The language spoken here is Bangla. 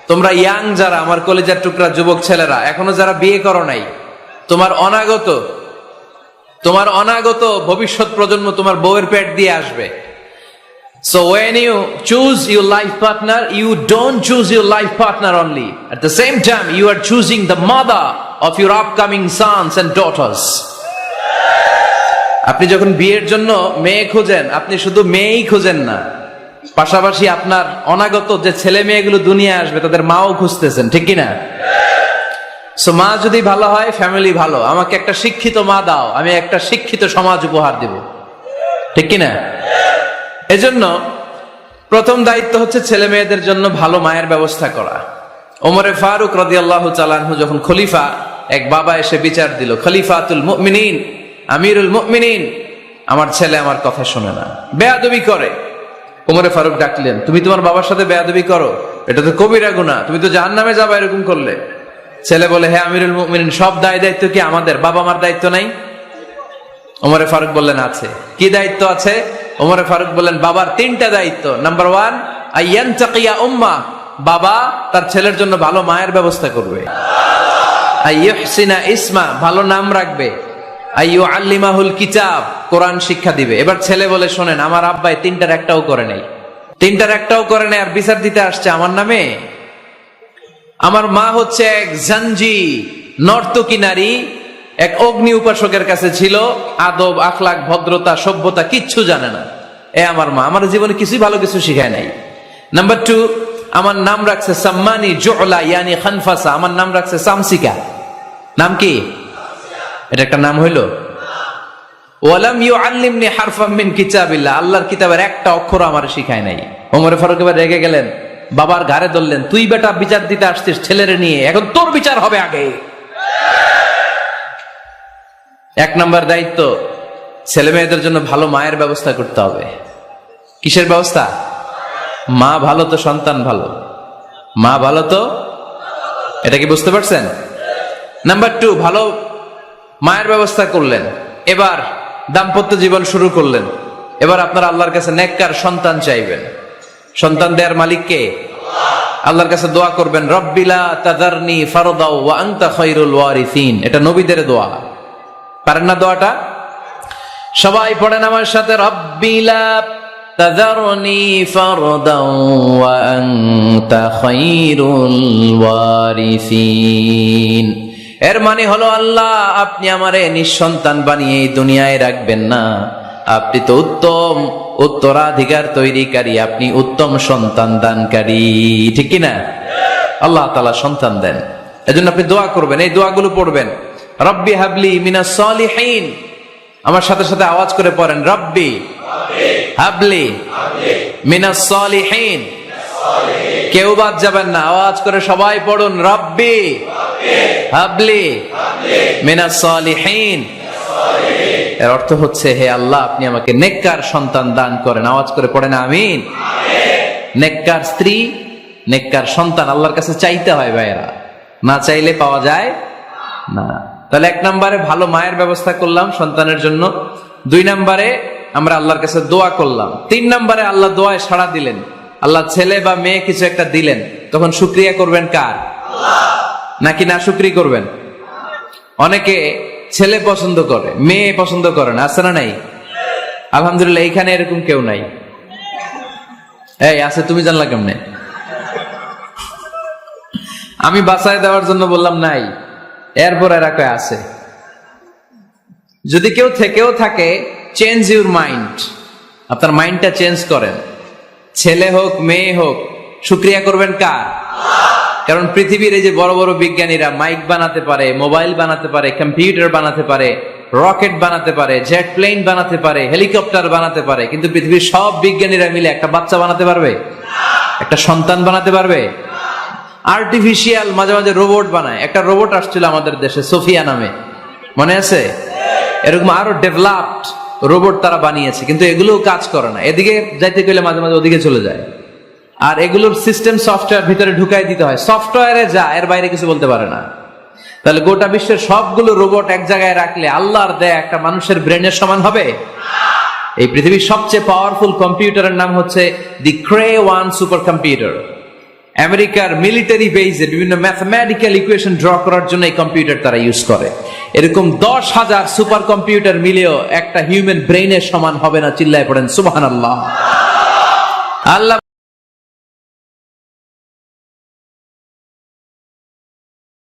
তোমরা ইয়াং যারা, আমার কলেজের টুকরা যুবক ছেলেরা, এখনো যারা বিয়ে করো নাই, তোমার অনাগত ভবিষ্যৎ প্রজন্ম তোমার বউয়ের পেট দিয়ে আসবে। So when you choose your life partner, you don't choose your life partner only. At the same time, you are choosing the mother of your upcoming sons and daughters. আপনি যখন বিয়ের জন্য মেয়ে খোঁজেন, আপনি শুধু মেয়েই খোঁজেন না, পাশাপাশি আপনার অনাগত যে ছেলে মেয়েগুলো দুনিয়ায় আসবে তাদের মাও খুঁজতেছেন, ঠিক কিনা? সো মা যদি ভালো হয়, ফ্যামিলি ভালো। আমাকে একটা শিক্ষিত মা দাও, আমি একটা শিক্ষিত সমাজ উপহার দিব, ঠিক কিনা? এজন্য প্রথম দায়িত্ব হচ্ছে ছেলে মেয়েদের জন্য ভালো মায়ের ব্যবস্থা করা। ওমরে ফারুক রাদিয়াল্লাহু তাআলা আনহু যখন খলিফা, এক বাবা এসে বিচার দিল, খলিফাতুল মুমিনিন, আমিরুল মুমিনিন, আমার ছেলে আমার কথা শোনে না, বেয়াদবি করে। ওমরে ফারুক ডাকলেন, তুমি তোমার বাবার সাথে বেয়াদবি করো, এটা তো কবিরা গুনাহ, তুমি তো জাহান্নামে যাবে এরকম করলে। ছেলে বলে, হে আমিরুল মুমিনিন, সব দায়িত্ব কি আমাদের? বাবা মার দায়িত্ব নাই? ওমরে ফারুক বললেন, আছে। কি দায়িত্ব আছে? ওমরে ফারুক বললেন, বাবার 3টা দায়িত্ব। নাম্বার 1, আইয়ানতাকিয়া উম্মা, বাবা তার ছেলের জন্য ভালো মায়ের ব্যবস্থা করবে। আইয়ুহসিনা ইসমা, ভালো নাম রাখবে। আইয়ুআল্লিমাহুল কিতাব, কোরআন শিক্ষা দিবে। এবার ছেলে বলে, শোনেন, আমার আব্বাই 3টার একটাও করে নাই, 3টার একটাও করে নাই, আর বিচার দিতে আসছে আমার নামে। আমার মা হচ্ছে এক জাঞ্জি, নর্তকী নারী, এক অগ্নি উপাসকের কাছে ছিল, আদব আখলাক ভদ্রতা সভ্যতা কিচ্ছু জানে না। আমার মা আমার জীবনে কিছুই ভালো কিছু শিখায় নাই। নাম্বার 2, আমার নাম রাখছে সাম্মানি জুলা ইয়ানি খানফাসা, আমার নাম রাখছে সামসিকা। নাম কি? এটা একটা নাম হইল? ওয়ালাম ইউআল্লিমনি হারফাম মিন কিতাবিল্লাহ, আল্লাহর কিতাবের একটা অক্ষর আমার শিখায় নাই। ওমর ফারুক এবার রেগে গেলেন, বাবার ঘাড়ে ধরলেন, তুই বেটা বিচার দিতে আসছিস ছেলেরে নিয়ে, এখন তোর বিচার হবে আগে। 1 নম্বর দায়িত্ব, ছেলে মেয়েদের জন্য ভালো মায়ের ব্যবস্থা করতে হবে। কিসের ব্যবস্থা? মা ভালো তো সন্তান ভালো, মা ভালো তো, এটা কি বুঝতে পারছেন? নাম্বার 2, ভালো মায়ের ব্যবস্থা করলেন, এবার দাম্পত্য জীবন শুরু করলেন। এবার আপনারা আল্লাহর কাছে নেককার সন্তান চাইবেন। সন্তান দেয়ার মালিক কে? আল্লাহর কাছে দোয়া করবেন, রব্বিলা তাযারনি ফারদাও ওয়া আনতা খায়রুল ওয়ারিসিন। এটা নবীদের দোয়া, পারেন না দোয়াটা? সবাই পড়েন আমার সাথে, রব্বিলা তাযারনি ফারদাও ওয়া আনতা খায়রুল ওয়ারিসিন। এর মানে হলো, আল্লাহ আপনি আমারে নিঃসন্তান বানিয়ে এই দুনিয়ায় রাখবেন না, আপনি তো উত্তম উত্তরাধিকার তৈরিকারী, আপনি উত্তম সন্তান দানকারী, ঠিক কিনা? আল্লাহ তাআলা সন্তান দেন, এজন্য আপনি দোয়া করবেন, এই দোয়াগুলো পড়বেন। রব্বি হাবলি মিনাস সালিহিন, আমার সাথে সাথে আওয়াজ করে পড়েন, রব্বি হাবলি মিনাস সালিহিন। কেউ বাদ যাবেন না, আওয়াজ করে সবাই পড়ুন, রব্বি হাবলি মিনাস সালিহিন। এর অর্থ হচ্ছে, হে আল্লাহ আপনি আমাকে নেককার সন্তান দান করেন। আওয়াজ করে পড়েন আমিন। নেককার স্ত্রী, নেককার সন্তান আল্লাহর কাছে চাইতে হয় ভাইয়েরা, না চাইলে পাওয়া যায় না। তাহলে 1 নম্বরে ভালো মায়ের ব্যবস্থা করলাম সন্তানের জন্য। 2 নম্বরে আমরা আল্লাহর কাছে দোয়া করলাম। 3 নম্বরে আল্লাহ দোয়ায় সাড়া দিলেন। আল্লাহ ছেলে বা মেয়ে কিছু একটা দিলেন, তখন শুকরিয়া করবেন কার? নাকি না শুকরি করবেন? অনেকে ছেলে পছন্দ করে, মেয়ে পছন্দ করে না, আছে না নাই? আলহামদুলিল্লাহ, এইখানে এরকম কেউ নাই। এই আছে, তুমি জানলা কেমনে? আমি বাঁচায় দেওয়ার জন্য বললাম নাই, এরপর এরা কয় আছে। যদি কেউ থেকেও থাকে, চেঞ্জ ইউর মাইন্ড, আপনার মাইন্ডটা চেঞ্জ করেন। ছেলে হোক মেয়ে হোক, শুকরিয়া করবেন কার? কারণ পৃথিবীর এই যে বড় বড় বিজ্ঞানীরা মাইক বানাতে পারে, মোবাইল বানাতে পারে, কম্পিউটার বানাতে পারে, রকেট বানাতে পারে, জেট প্লেন বানাতে পারে, হেলিকপ্টার বানাতে পারে, কিন্তু পৃথিবীর সব বিজ্ঞানীরা মিলে একটা বাচ্চা বানাতে পারবে? একটা সন্তান বানাতে পারবে? আর্টিফিশিয়াল মাঝে মাঝে রোবট বানায়। একটা রোবট আসছিল আমাদের দেশে, সোফিয়া নামে, মনে আছে? এরকম আরো ডেভেলপড রোবট তারা বানিয়েছে, কিন্তু এগুলোও কাজ করে না। এদিকে যাইতে গেলে মাঝে মাঝে ওদিকে চলে যায়। আর এগুলোর সিস্টেম সফটওয়্যার ভিতরে ঢুকাই দিতে হয়, সফটওয়্যারে যা, এর বাইরে কিছু বলতে পারে না। তাহলে গোটা বিশ্বের সবগুলো রোবট এক জায়গায় রাখলে আল্লাহর দেয়া একটা মানুষের ব্রেনের সমান হবে? এই পৃথিবীর সবচেয়ে পাওয়ারফুল কম্পিউটারের নাম হচ্ছে দি ক্রে 1 সুপার কম্পিউটার। আমেরিকার মিলিটারি বেজে বিভিন্ন ম্যাথমেটিক্যাল ইকুয়েশন ড্র করার জন্য এই কম্পিউটার তারা ইউজ করে। এরকম 10,000 সুপার কম্পিউটার মিলেও একটা হিউম্যান ব্রেইনের সমান হবে না। চিল্লায় পড়েন সুবহানাল্লাহ। আল্লাহ